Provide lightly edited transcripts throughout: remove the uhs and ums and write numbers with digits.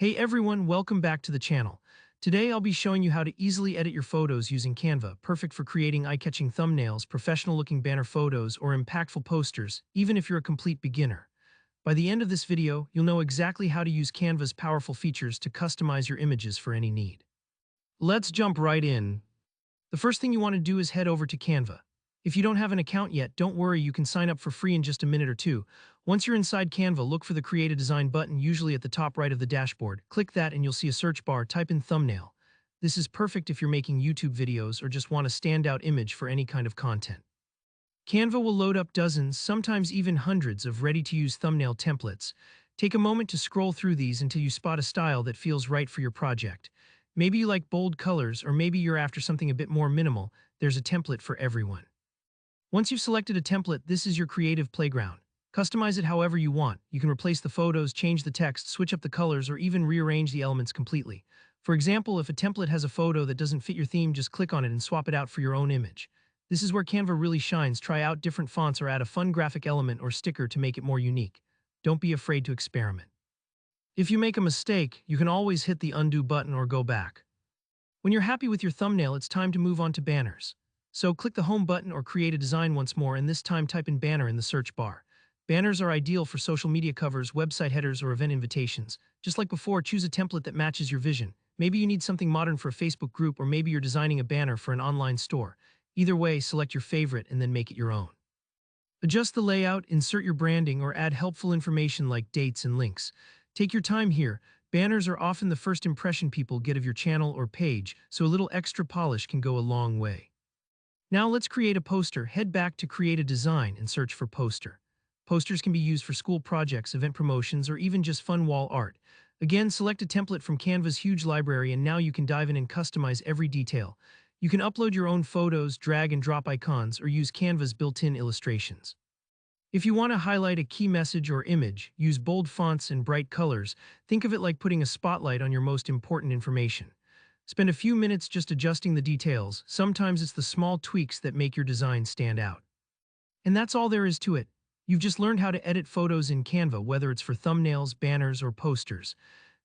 Hey everyone, welcome back to the channel. Today I'll be showing you how to easily edit your photos using Canva, perfect for creating eye-catching thumbnails, professional-looking banner photos, or impactful posters, even if you're a complete beginner. By the end of this video, you'll know exactly how to use Canva's powerful features to customize your images for any need. Let's jump right in. The first thing you want to do is head over to Canva. If you don't have an account yet, don't worry, you can sign up for free in just a minute or two. Once you're inside Canva, look for the Create a Design button, usually at the top right of the dashboard. Click that and you'll see a search bar. Type in thumbnail. This is perfect if you're making YouTube videos or just want a standout image for any kind of content. Canva will load up dozens, sometimes even hundreds of ready-to-use thumbnail templates. Take a moment to scroll through these until you spot a style that feels right for your project. Maybe you like bold colors, or maybe you're after something a bit more minimal. There's a template for everyone. Once you've selected a template, this is your creative playground. Customize it however you want. You can replace the photos, change the text, switch up the colors, or even rearrange the elements completely. For example, if a template has a photo that doesn't fit your theme, just click on it and swap it out for your own image. This is where Canva really shines. Try out different fonts or add a fun graphic element or sticker to make it more unique. Don't be afraid to experiment. If you make a mistake, you can always hit the undo button or go back. When you're happy with your thumbnail, it's time to move on to banners. So click the home button or create a design once more, and this time type in banner in the search bar. Banners are ideal for social media covers, website headers, or event invitations. Just like before, choose a template that matches your vision. Maybe you need something modern for a Facebook group, or maybe you're designing a banner for an online store. Either way, select your favorite and then make it your own. Adjust the layout, insert your branding, or add helpful information like dates and links. Take your time here. Banners are often the first impression people get of your channel or page, so a little extra polish can go a long way. Now let's create a poster. Head back to Create a Design and search for Poster. Posters can be used for school projects, event promotions, or even just fun wall art. Again, select a template from Canva's huge library, and now you can dive in and customize every detail. You can upload your own photos, drag and drop icons, or use Canva's built-in illustrations. If you want to highlight a key message or image, use bold fonts and bright colors. Think of it like putting a spotlight on your most important information. Spend a few minutes just adjusting the details. Sometimes it's the small tweaks that make your design stand out. And that's all there is to it. You've just learned how to edit photos in Canva, whether it's for thumbnails, banners, or posters.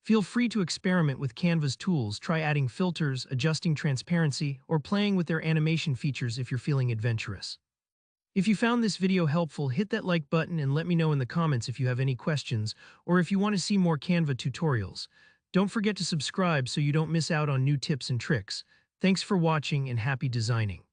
Feel free to experiment with Canva's tools. Try adding filters, adjusting transparency, or playing with their animation features if you're feeling adventurous. If you found this video helpful, hit that like button and let me know in the comments if you have any questions or if you want to see more Canva tutorials. Don't forget to subscribe so you don't miss out on new tips and tricks. Thanks for watching and happy designing.